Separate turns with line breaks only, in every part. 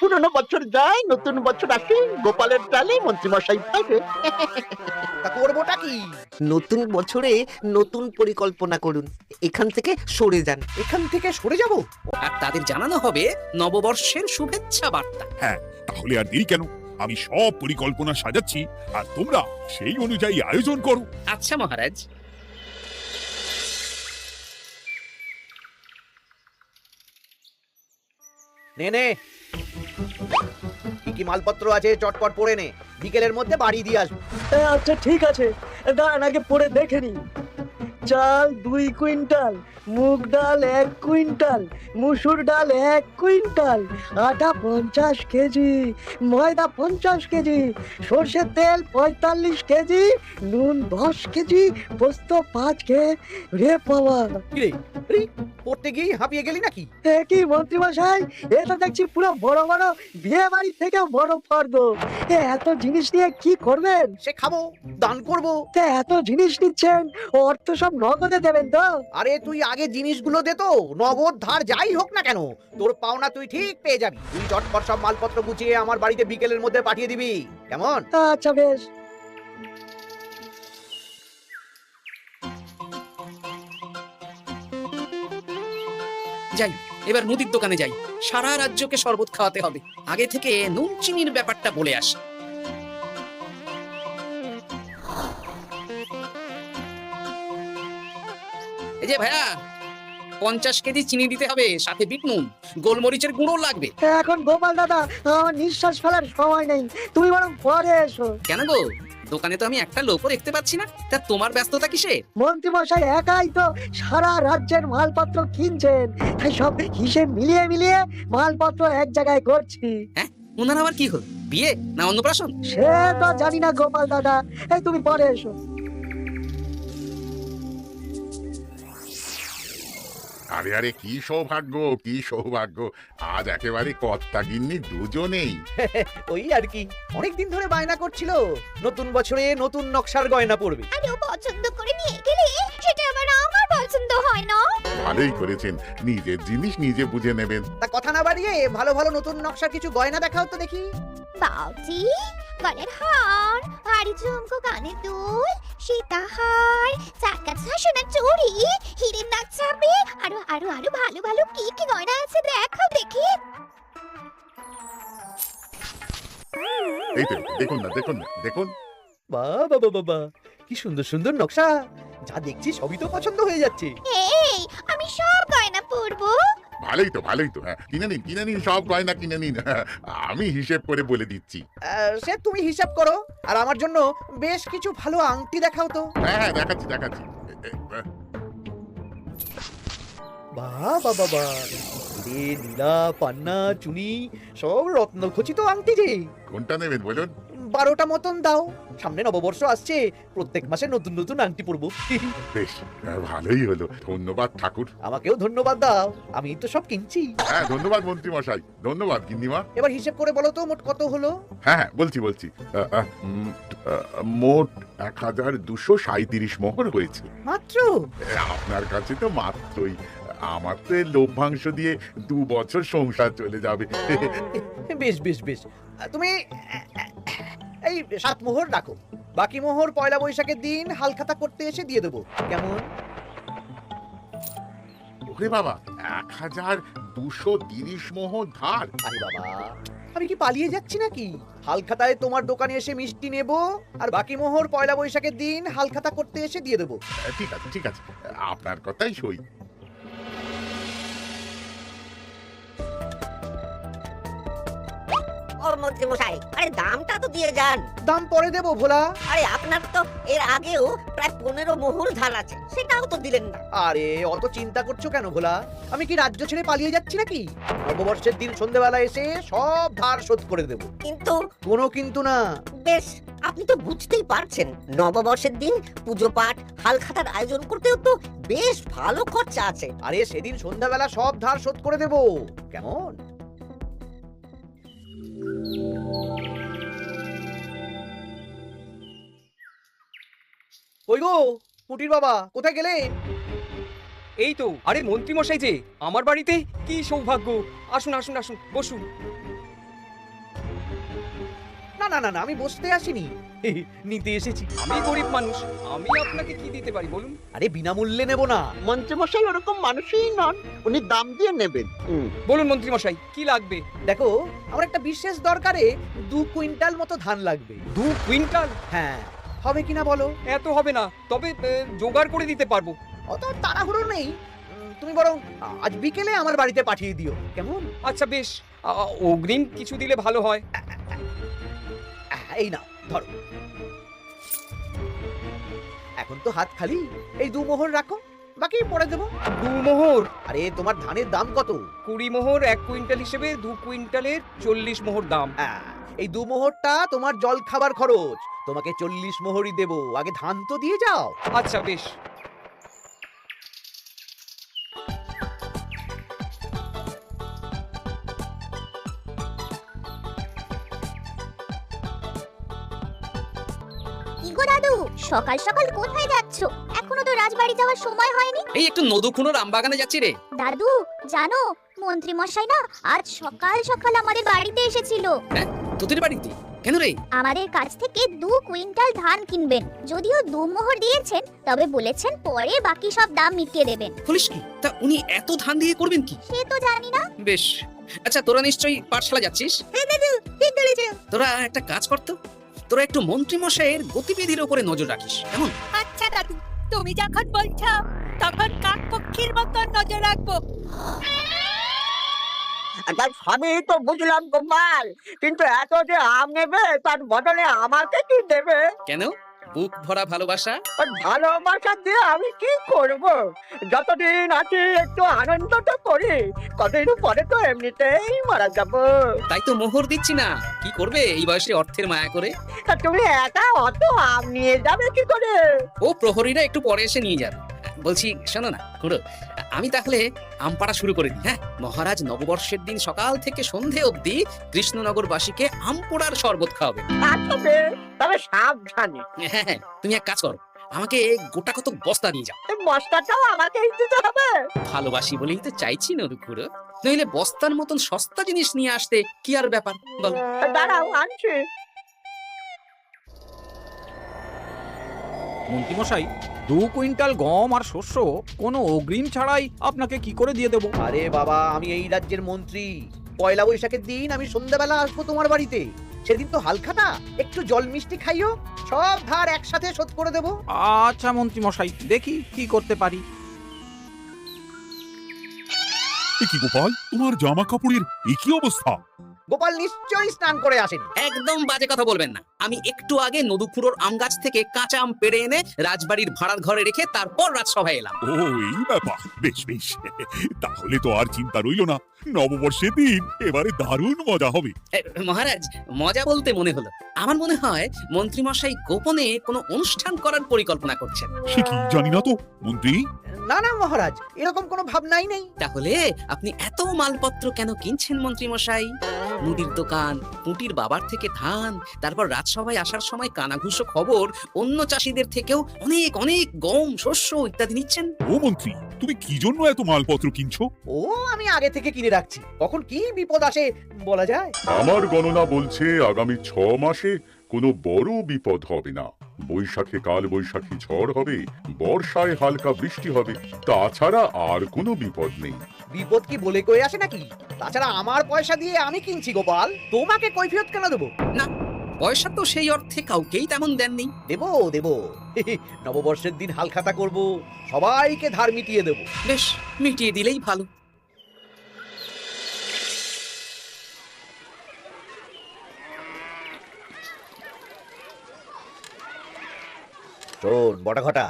পুরনো বছর যায়, নতুন বছর আসে, গোপালের টালে মন্ত্রীমশাই থাকে।
তা করবোটা কি?
নতুন বছরে নতুন পরিকল্পনা করুন, এখান থেকে সরে যান।
এখান থেকে সরে যাব?
আর তাদের জানানো হবে নববর্ষের শুভেচ্ছা বার্তা।
হ্যাঁ, তাহলে আর দেরি কেন? আমি সব পরিকল্পনা সাজাচ্ছি আর তোমরা সেই অনুযায়ী আয়োজন করো।
আচ্ছা মহারাজ।
নে নে, কি কি মালপত্র আছে চটপট পড়ে নে, বিকেলের মধ্যে বাড়ি দিয়ে আসবো।
আচ্ছা ঠিক আছে, দাঁড়ান আগে পড়ে দেখে নি। চাল 2 কুইন্টাল, মুগ ডাল 1 কুইন্টাল, মুসুর ডাল 1 কুইন্টাল, আটা 50 কেজি, ময়দা 50 কেজি, সর্ষের তেল 45 কেজি, নুন 10 কেজি, পোস্ত 5 কেজি। রে বাবা,
কিরে আরে, পড়তে গিয়ে হাঁপিয়ে গেলি নাকি?
এ কি মন্ত্রীমশাই, এটা দেখছি পুরো বড় বড় বিয়ে বাড়ি থেকে বড় ফর্দ। এত জিনিস নিয়ে কি করবেন?
সে খাবো, দান করব।
এত জিনিস নিচ্ছেন, অর্থ সব নগদে দেবেন তো?
আরে তুই আগে জিনিসগুলো দে তো, নগদ ধার যাই হোক না কেন, তোর পাওনা তুই ঠিক পেয়ে যাবি। তুই চটপট সব মালপত্র গুছিয়ে আমার বাড়িতে বিকেলের মধ্যে পাঠিয়ে দিবি, কেমন?
আচ্ছা বেশ।
যাই, এবার মুদির দোকানে যাই। সারা রাজ্যকে শরবত খাওয়াতে হবে। আগে থেকে নুন চিনির ব্যাপারটা বলে আসি। এই যে ভাইয়া, 50 কেজি চিনি দিতে হবে, সাথে বিট নুন, গোলমরিচের গুঁড়ো লাগবে।
এখন গোপাল দাদা, আমার নিঃশ্বাস ফেলার সময় নেই, তুমি বরং পরে এসো।
কেন গো, দোকানে তো আমি একটা লোকও দেখতে পাচ্ছি না, তা তোমার ব্যস্ততা কিসে?
মন্ত্রীমশাই একাই তো সারা রাজ্যের মালপত্র কিনছেন, তাই সব হিসেব মিলিয়ে মিলিয়ে মালপত্র এক জায়গায় করছি।
হ্যাঁ, ওনার আবার কি হলো, বিয়ে না অন্নপ্রাশন?
সে তো জানি না গোপাল দাদা, এই তুমি পরে এসো।
আরে আরে, কি সৌভাগ্য, কি সৌভাগ্য! আজ একেবারে কর্তা গিন্নি দুজনেই।
ওই আর কি, অনেকদিন ধরে বায়না করছিল নতুন বছরে নতুন নকশার গয়না পরবে।
আরে ও পছন্দ করে নিয়ে গেলে সেটা আবার আমার পছন্দ হয় না।
ভালোই করেছেন, নিজের জিনিস নিজে বুঝে নেবেন।
তা কথা না বাড়িয়ে ভালো ভালো নতুন নকশার কিছু গয়না দেখাও তো দেখি।
বাউজি, গলার হার, ভারী ঝুমকো, কানের দুল, সীতাহার, চারকাছা সোনার চুড়ি, হিরের নাক চাপে, আরো আরো আরো ভালো ভালো কি কি গয়না আছে দেখাও দেখি।
এই তো, দেখুন না, দেখুন না, দেখুন।
বাবা বাবা, কি সুন্দর সুন্দর নকশা, যা দেখছি সবই তো পছন্দ হয়ে যাচ্ছে।
এই, আমি সব গয়না পরবো।
ভালোই তো, ভালোই তো। হ্যাঁ, কিনে নিন, সব গয়না কিনে নিন। আমি হিসেব করে বলে দিচ্ছি।
সে তুমি হিসাব করো, আর আমার জন্য বেশ কিছু ভালো আংটি দেখাও তো।
হ্যাঁ হ্যাঁ, দেখাচ্ছি দেখাচ্ছি।
বাবা বাবা, রে নীলা, পান্না, চুনি, সব রত্ন খচিত আংটি যে।
কোনটা নেবেন বলুন?
12টা মতন দাও, সামনে নববর্ষ আসছে, প্রত্যেক মাসে নতুন নতুন আংটি পরবো।
বেশ, ভালোই হলো। ধন্যবাদ ঠাকুর।
আমাকেও ধন্যবাদ দাও, আমি তো সব কিনছি।
হ্যাঁ, ধন্যবাদ মন্ত্রী মশাই, ধন্যবাদ গিন্নিমা।
এবার হিসেব করে বলো তো মোট কত হলো।
হ্যাঁ হ্যাঁ, বলছি। মোট 1237 মোহর হয়েছে।
মাত্র?
আপনার কাছে তো মাত্রই। আমার তো এই লভ্যাংশ দিয়ে 2 বছর সংসার চলে যাবে।
বেশ বেশ বেশ, তুমি এই 7 মোহর রাখো, বাকি মোহর পয়লা বৈশাখের দিন হালখাতা করতে এসে দিয়ে দেবো, কেমন?
ওরে বাবা, 1230 মোহর ধার!
আরে বাবা, আমি কি পালিয়ে যাচ্ছি নাকি? হালখাতায় তোমার দোকানে এসে মিষ্টি নেব, আর বাকি মোহর পয়লা বৈশাখের দিন হালখাতা করতে এসে দিয়ে দেবো।
ঠিক আছে ঠিক আছে, আপনার কথাই সই।
মন্ত্রী মশাই, আরে দামটা তো দিয়ে যান।
দাম পরে দেবো ভোলা।
আরে আপনার তো এর আগেও প্রায় 15 মোহর ধার আছে, সেটাও তো দিলেন না।
আরে অত চিন্তা করছো কেন ভোলা? আমি কি রাজ্য ছেড়ে পালিয়ে যাচ্ছি নাকি? নববর্ষের দিন সন্ধ্যেবেলা এসে সব ধার শোধ করে দেবো।
কিন্তু
কোনো কিন্তু না।
বেশ, আপনি তো বুঝতেই পারছেন, নববর্ষের দিন পুজো পাঠ হালখাতার আয়োজন করতেও তো বেশ ভালো খরচা আছে।
আরে সেদিন সন্ধ্যাবেলা সব ধার শোধ করে দেবো, কেমন? কই গো পুটির বাবা, কোথায় গেলে?
এই তো, আরে মন্ত্রী মশাই যে আমার বাড়িতে, কি সৌভাগ্য! আসুন আসুন আসুন, বসুন।
না না না না, আমি বসতে আসিনি, নিতে এসেছি।
আমি গরিব মানুষ, আমি আপনাকে কি দিতে পারি বলুন?
আরে বিনামূল্যে নেব না।
মন্ত্রীমশাই ওরকম মানুষই নন, উনি দাম দিয়ে নেবেন।
বলুন মন্ত্রী মশাই, কি লাগবে?
দেখো, আমার একটা বিশেষ দরকারে 2 কুইন্টাল মতো ধান লাগবে।
2 কুইন্টাল?
হ্যাঁ, হবে কিনা বলো?
এত হবে না, তবে জোগাড় করে দিতে পারবো।
অত তাড়াহুড়ো নেই, তুমি বরং আজ বিকেলে আমার বাড়িতে পাঠিয়ে দিও, কেমন?
আচ্ছা বেশ, অগ্রিম কিছু দিলে ভালো হয়।
এই নাও, ধরো। এখন তো হাত খালি, এই 2 মোহর রাখো, বাকি পরে দেবো।
2 মোহর?
আরে তোমার ধানের দাম কত?
20 মোহর 1 কুইন্টাল হিসেবে 2 কুইন্টালের 40 মোহর দাম।
এই 2 মোহরটা তোমার জল খাবার খরচ, তোমাকে 40 মোহরই দেবো। আগে ধান তো দিয়ে যাও।
আচ্ছা বেশ।
কি গো দাদু, সকাল সকাল কোথায় যাচ্ছো? এখনো তো রাজবাড়ি যাওয়ার সময় হয়নি।
এই একটু নদুখুনোর আমবাগানে যাচ্ছি রে।
দাদু জানো, মন্ত্রী মশাই না আজ সকাল সকাল আমাদের বাড়িতে এসেছিল।
হ্যাঁ, তোদের বাড়িতে কেন রে?
আমাদের কাছ থেকে 2 কুইন্টাল ধান কিনবেন। যদিও 2 মোহর দিয়েছেন, তবে বলেছেন পরে বাকি সব দাম মিটিয়ে দেবেন।
বলিস কি? তা উনি এত ধান দিয়ে করবেন কি?
সে তো জানি না।
বেশ, আচ্ছা তোরা নিশ্চয়ই পাঠশালা যাচ্ছিস।
হ্যাঁ দাদু, ঠিক বলেছো।
তোরা একটা কাজ করতো, তোরা একটু মন্ত্রী মশাইয়ের গতিবিধির উপরে নজর রাখিস, কেমন?
আচ্ছা দাদু, তুমি যখন বলছো তখন কাক পক্ষীর মতো নজর রাখবো।
সবই তো বুঝলাম গোপাল, কিন্তু এত যে আম নেবে তার বদলে আমাকে কি দেবে?
কেন? বুক ভরা ভালোবাসা।
ভালোবাসা দিয়ে আমি কি করব? যতদিন আছি একটু আনন্দ তো করি, কতদিন পরে তো এমনিতেই মারা যাব।
তাই তো মোহর দিচ্ছি না। কি করবে এই বয়সে অর্থের মায়া করে?
তা তুমি একা অত আম নিয়ে যাবে কি করে?
ও প্রহরীরা একটু পরে এসে নিয়ে যাবে। বলছি শোনো না খুড়ো, আমি তাহলে আম পাড়া শুরু করে দিই। হ্যাঁ, মহারাজ নববর্ষের দিন সকাল থেকে সন্ধে অবধি কৃষ্ণনগরবাসীকে আম পোড়ার শরবত খাওয়াবে।
আচ্ছা বেশ, তবে সাবধানে।
হ্যাঁ হ্যাঁ, তুমি এক কাজ করো, আমাকে গোটা কত বস্তা দিয়ে যাও।
এই বস্তাটাও আমাকেই দিতে হবে?
ভালোবাসি বলেই তো চাইছি নরু খুড়ো, নইলে বস্তার মতন সস্তা জিনিস নিয়ে আসতে কি আর ব্যাপার বল?
দাঁড়াও, আনছি।
মন্ত্রীমশাই, 2 কুইন্টাল গম আর শস্য কোনো অগ্রিম ছাড়াই আপনাকে কি করে দিয়ে দেবো?
আরে বাবা, আমি এই রাজ্যের মন্ত্রী। পয়লা বৈশাখের দিন আমি সন্ধ্যাবেলা আসবো তোমার বাড়িতে। সেদিন তো হালখাতা, একটু জল মিষ্টি খাইও, সব ধার একসাথে শোধ করে দেবো।
আচ্ছা মন্ত্রীমশাই, দেখি কি করতে পারি।
এ কি গোপাল, তোমার জামা কাপড়ের একই অবস্থা?
গোপাল নিশ্চয়ই স্নান করে আসেনি।
একদম বাজে কথা বলবেন না। আমি একটু আগে নদুখুড়োর আম গাছ থেকে কাঁচা আম পেড়ে এনে রাজবাড়ির ভাড়ার ঘরে রেখে তারপর রাজসভায় এলাম।
ও এই ব্যাপার, বেশ বেশ, তাহলে তো আর চিন্তা রইলো না। নববর্ষের দিন এবারে দারুণ মজা হবে।
মহারাজ, মজা বলতে মনে হলো, আমার মনে হয় মন্ত্রীমশাই গোপনে কোনো অনুষ্ঠান করার পরিকল্পনা করছেন।
সে কি জানি না তো মন্ত্রী।
না না মহারাজ, এরকম কোনো ভাবনাই নেই।
তাহলে আপনি এত মালপত্র কেন কিনছেন মন্ত্রীমশাই? মুদির দোকান, পুঁটির বাবার থেকে ধান, তারপর রাজসভায় আসার সময় কানাঘুষো খবর অন্য চাষিদের থেকেও অনেক অনেক গম, শস্য ইত্যাদি নিচ্ছেন।
ও মন্ত্রী, তুমি কি জন্য এত মালপত্র কিনছো?
ও আমি আগে থেকে কিনে রাখছি, কখন কি বিপদ আসে বলা যায়।
আমার গণনা বলছে আগামী 6 মাসে কোনো বড় বিপদ হবে না। বৈশাখে কাল বৈশাখী ঝড় হবে, বর্ষায় হালকা বৃষ্টি হবে, তাছাড়া আর কোনো বিপদ নেই।
বিপদ কি বলে কয়ে আসে নাকি? তাছাড়া আমার পয়সা দিয়ে আমি কিনছি গোপাল, তোমাকে কৈফিয়ত কেন দেবো?
না, পয়সা তো সেই অর্থে কাউকেই তেমন দেননি।
দেবো দেবো, নববর্ষের দিন হালখাতা করব, সবাইকে ধার মিটিয়ে দেবো।
বেশ, মিটিয়ে দিলেই ভালো।
শোন বটাঘটা,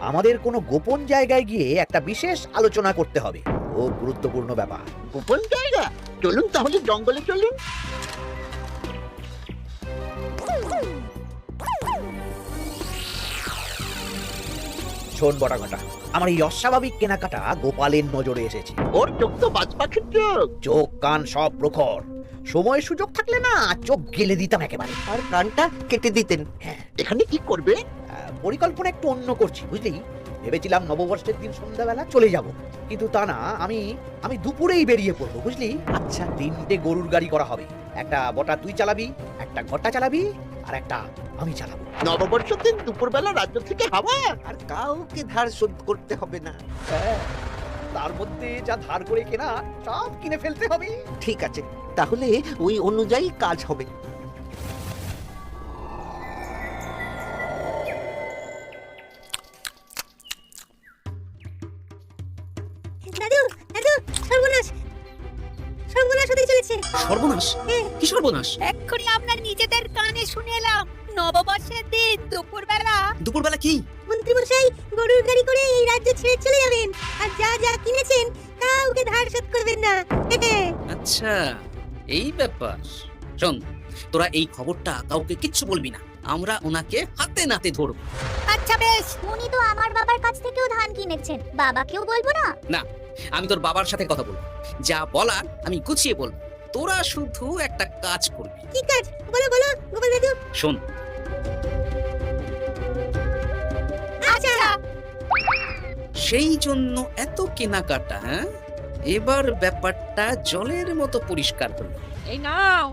আমাদের কোনো গোপন জায়গায় গিয়ে একটা বিশেষ আলোচনা করতে হবে। ও গুরুত্বপূর্ণ ব্যাপার।
গোপন জায়গা? চলুন তাহলে জঙ্গলে চলুন।
শোন বটাঘটা, আমার এই অস্বাভাবিক কেনাকাটা গোপালের নজরে এসেছে।
ওর চোখ তো বাজ পাখির চোখ।
চোখ কান সব প্রখর, সময় সুযোগ থাকলে না চোখ গেলে দিতাম একেবারে।
আর কানটা কেটে দিতেন।
হ্যাঁ,
এখানে কি করবে?
পরিকল্পনা একটু অন্য করছি বুঝলি। ভেবেছিলাম নববর্ষের দিন সন্ধ্যাবেলা চলে যাব, কিন্তু তা না, আমি দুপুরেই বেরিয়ে পড়বো, বুঝলি? আচ্ছা, 3টে গরুর গাড়ি করা হবে। একটা বটা তুই চালাবি, একটা ঘটা চালাবি, আর একটা আমি চালাবো।
নববর্ষের দিন দুপুরবেলা রাজ্য থেকে হাওয়া।
আর কাউকে ধার শোধ করতে হবে না।
হ্যাঁ, তার মধ্যে যা ধার করে কেনা সব কিনে ফেলতে হবে।
ঠিক আছে, তাহলে ওই অনুযায়ী কাজ হবে।
দাদু দাদু, সর্বনাশ সর্বনাশ হতে চলেছে।
সর্বনাশ? কি সর্বনাশ?
এক্ষুনি আপনার নিজেদের কানে শুনে এলাম, নববর্ষের দিন দুপুরবেলা
দুপুরবেলা কি?
মন্ত্রীমশাই গরুর গাড়ি করে এই রাজ্য ছেড়ে চলে যাবেন, আর যা যা কিনেছেন কাউকে ধার শোধ করবেন না।
আচ্ছা, এই ব্যাপার। শোন, তোরা এই খবরটা কাউকে কিচ্ছু বলবি না, আমরা ওনাকে হাতে নাতে ধরব।
আচ্ছা বেশ।
উনি তো আমার বাবার কাছ থেকেও ধান কিনেছেন, বাবাকেও বলবো না?
না, আমি তোর বাবার সাথে কথা বলবো, যা বলার আমি গুছিয়ে বলবো। তোরা শুধু একটা কাজ করবি।
কি কাজ? বলো বলো গোপাল দাদু।
শোন,
আচ্ছা।
সেই জন্য এত কেনাকাটা, হ্যাঁ? এবার ব্যাপারটা জলের মতো পরিষ্কার হলো।
এই নাও,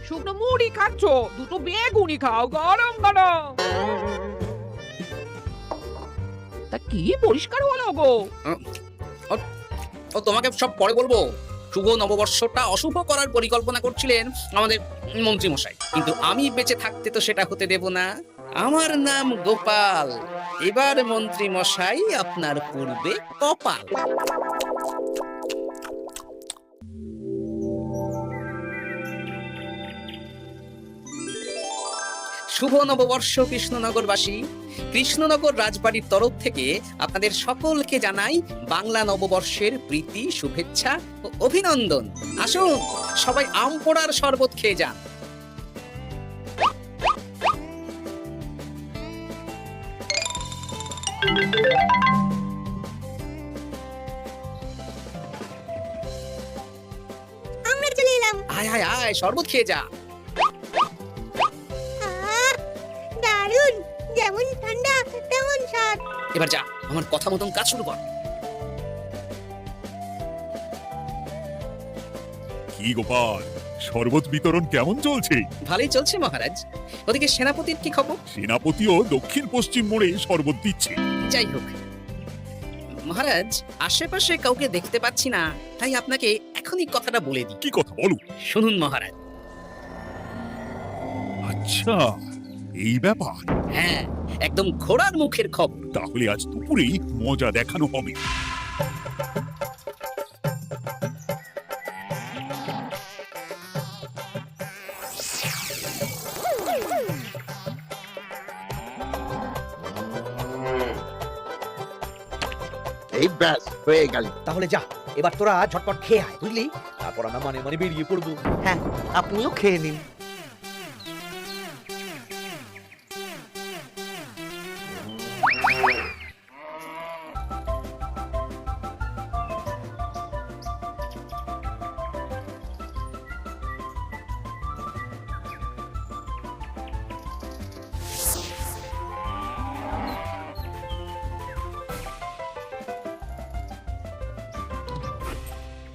শুকনো মুড়ি খাচ্ছ, দুটো বেগুনি খাও গরম গরম। তা কি পরিষ্কার হলো গো?
ও তোমাকে সব পরে বলবো। শুভ নববর্ষটা অশুভ করার পরিকল্পনা করছিলেন আমাদের মন্ত্রী মশাই, কিন্তু আমি বেঁচে থাকতে তো সেটা হতে দেব না। আমার নাম গোপাল, এবার মন্ত্রী মশাই আপনার পূর্বে কপাল। শুভ নববর্ষ কৃষ্ণনগরবাসী। কৃষ্ণনগর রাজবাড়ির তরফ থেকে আপনাদের সকলকে জানাই বাংলা নববর্ষের প্রীতি, শুভেচ্ছা ও অভিনন্দন। আসুন সবাই আম পোড়ার শরবত খেয়ে যান।
আমরা চলে এলাম।
আয় আয় আয়, শরবত খেয়ে যা।
দারুণ, যেমন ঠান্ডা তেমন স্বাদ।
এবার যা, আমার কথা মতন কাজ শুরু কর।
কি গোপাল, শরবত বিতরণ কেমন চলছে?
ভালোই চলছে মহারাজ। ওদিকে সেনাপতির কি খবর?
সেনাপতিও দক্ষিণ পশ্চিম মোড়ে শরবত দিচ্ছে।
যাই হোক মহারাজ, আশেপাশে কাউকে দেখতে পাচ্ছি না, তাই আপনাকে এখনই কথাটা বলে দিই।
কি কথা বলো?
শুনুন মহারাজ।
আচ্ছা, এই ব্যাপার।
হ্যাঁ, একদম ঘোড়ার মুখের খবর।
তাহলে আজ দুপুরেই মজা দেখানো হবে।
এই ব্যাস হয়ে গেল।
তাহলে যা, এবার তোরা ঝটপট খেয়ে আয়, বুঝলি? তারপর আমরা মানে মানে বেরিয়ে পড়বো।
হ্যাঁ, আপনিও খেয়ে নিন।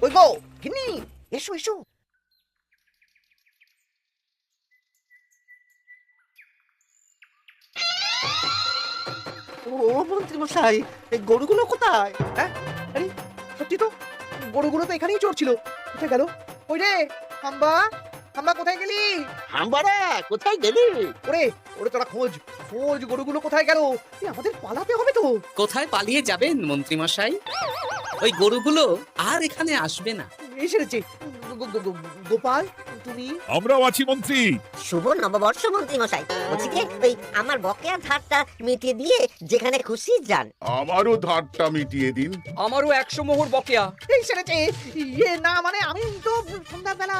ওই গো গিন্নি, এসো এসো।
ও মন্ত্রী মশাই, এই গরুগুলো কোথায়?
হ্যাঁ, আরে সত্যি তো, গরুগুলো তো এখানেই চড়ছিল। কোথায় গেল? ওই রে হাম্বা, হাম্বা কোথায় গেলি?
হাম্বারা কোথায় গেলি?
ওরে ওরে, তোরা খোঁজ খোঁজ, গরুগুলো কোথায় গেল? আমাদের পালাতে হবে তো।
কোথায় পালিয়ে যাবেন মন্ত্রী মশাই? ওই গরুগুলো আর এখানে আসবে না।
এসেছে। গোপাল, তুমি?
আমরাও আছি মন্ত্রী।
শুভ নববর্ষ মন্ত্রী মশাই। বলছি যে ওই আমার বকেয়া ধারটা মিটিয়ে দিয়ে যেখানে খুশি যান।
আমারও ধারটা মিটিয়ে দিন।
আমারও 100 মোহর বকেয়া।
এই সেরেছে। ইয়ে না, মানে আমি তো সন্ধ্যাবেলা।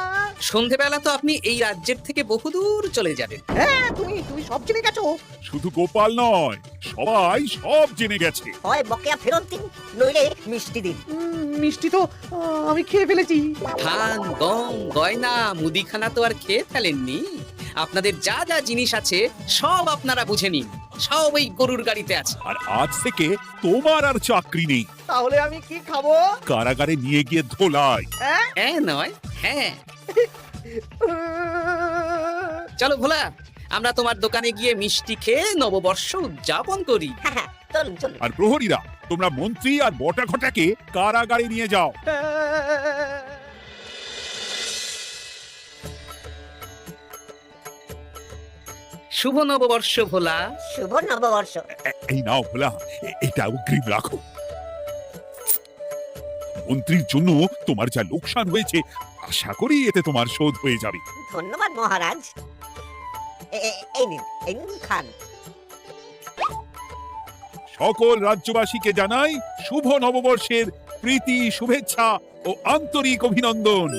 সন্ধেবেলা তো আপনি এই রাজ্যের থেকে বহুদূর চলে যাবেন।
হ্যাঁ, তুমি তুমি সব জেনে গেছো।
শুধু গোপাল নয়, সবাই সব জেনে গেছে।
হয় বকেয়া ফেরত দিন, নইলে মিষ্টি দিন।
মিষ্টি তো আমি খেয়ে ফেলেছি।
ধান, গম, গয়না, মুদিখানা তো আর খেয়ে ফেলেননি। আপনাদের যা যা জিনিস আছে সব আপনারা বুঝে নিন। সব এই গরুর গাড়িতে আছে।
আর আজ থেকে তোমার আর চাকরি নেই,
তাহলে আমি কি খাবো?
কারাগারে নিয়ে গিয়ে ধোলাই।
হ্যাঁ নয় হ্যাঁ। চলো ভোলা, আমরা তোমার দোকানে গিয়ে মিষ্টি খেয়ে নববর্ষ উদযাপন করি।
হ্যাঁ চলুন চলুন।
আর প্রহরীরা, তোমরা মন্ত্রী আর বটা ঘটাকে কারাগারে নিয়ে যাও।
শুভ নববর্ষ ভোলা।
শুভ নববর্ষ।
এই নাও ভোলা, এটা অগ্রিম রাখো। মন্ত্রীর জন্য তোমার যা লোকসান হয়েছে, আশা করি এতে তোমার শোধ হয়ে যাবে।
ধন্যবাদ মহারাজ। এই নিন খান।
সকল রাজ্যবাসীকে জানাই শুভ নববর্ষের প্রীতি, শুভেচ্ছা ও আন্তরিক অভিনন্দন।